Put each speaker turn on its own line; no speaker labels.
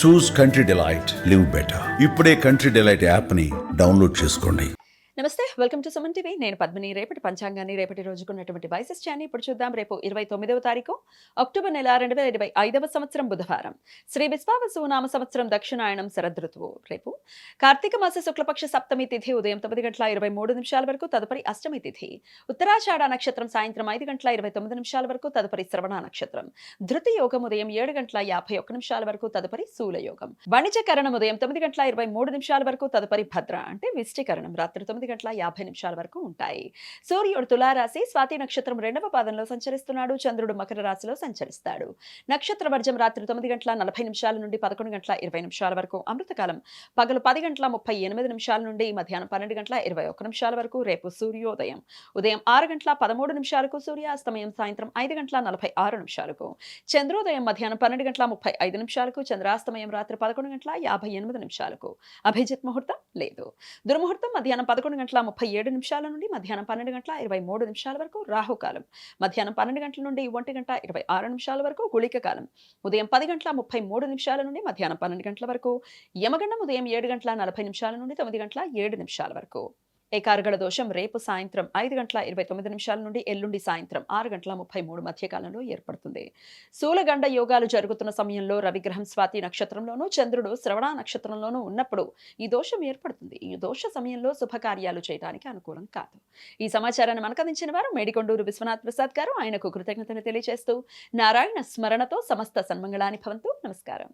చూస్ country delight, live better. ఇప్పుడే country delight యాప్ని download చేసుకోండి.
నమస్తే, వెల్కమ్ టు సుమన్ టీవీ. నేను పద్మిని. రేపటి పంచాంగాన్ని, రేపటి రోజుకున్నటువంటి వైశిష్ట్యాన్ని ఇప్పుడు చూద్దాం. రేపు 29వ తారీఖు అక్టోబర్ నెల 2025వ సంవత్సరం బుధవారం. శ్రీ విశ్వావసు నామ సంవత్సరం దక్షిణాయనం శరదృతువు. రేపు కార్తీక మాస శుక్లపక్ష సప్తమి తిథి ఉదయం 9:23 వరకు, తదుపరి అష్టమి తిథి. ఉత్తరాషాఢ నక్షత్రం సాయంత్రం 5:29 వరకు, తదుపరి శ్రవణ నక్షత్రం. ధృతి యోగం ఉదయం 7:51 వరకు, తదుపరి శూలయోగం. వాణిజ్యకరణం ఉదయం 9:23 వరకు, తదుపరి భద్ర అంటే విష్టికరణం రాత్రి 9:50 వరకు ఉంటాయి. సూర్యుడు తులారాశి స్వాతి నక్షత్రం 2వ పాదంలో సంచరిస్తున్నాడు. చంద్రుడు మకర రాశిలో సంచరిస్తాడు. నక్షత్ర వర్జం రాత్రి 9:40 నుండి 11:20 వరకు. అమృతకాలం పగలు 10:38 నుండి మధ్యాహ్నం 12:21 వరకు. రేపు సూర్యోదయం ఉదయం 6:13 సూర్యాస్తమయం సాయంత్రం 5:46 చంద్రోదయం మధ్యాహ్నం 12:35 చంద్రాస్తమయం రాత్రి 11:58 అభిజిత్ ముహూర్తం లేదు. దుర్ముహూర్తం మధ్యాహ్నం 11:37 నుండి మధ్యాహ్నం 12:23 వరకు. రాహుకాలం మధ్యాహ్నం 12 గంటల నుండి 1:26 వరకు. గుళిక కాలం ఉదయం 10:33 నుండి మధ్యాహ్నం 12 గంటల వరకు. యమగండం ఉదయం 7:40 నుండి 9:07 వరకు. ఏకార్గళ దోషం రేపు సాయంత్రం 5:29 నుండి ఎల్లుండి సాయంత్రం 6:33 మధ్యకాలంలో ఏర్పడుతుంది. శూలగండ యోగాలు జరుగుతున్న సమయంలో రవిగ్రహం స్వాతి నక్షత్రంలోనూ చంద్రుడు శ్రవణ నక్షత్రంలోనూ ఉన్నప్పుడు ఈ దోషం ఏర్పడుతుంది. ఈ దోష సమయంలో శుభకార్యాలు చేయడానికి అనుకూలం కాదు. ఈ సమాచారాన్ని మనకు అందించిన వారు మేడికొండూరు విశ్వనాథ్ ప్రసాద్ గారు. ఆయనకు కృతజ్ఞతలు తెలియజేస్తూ నారాయణ స్మరణతో సమస్త సన్మంగళాని భవంతు. నమస్కారం.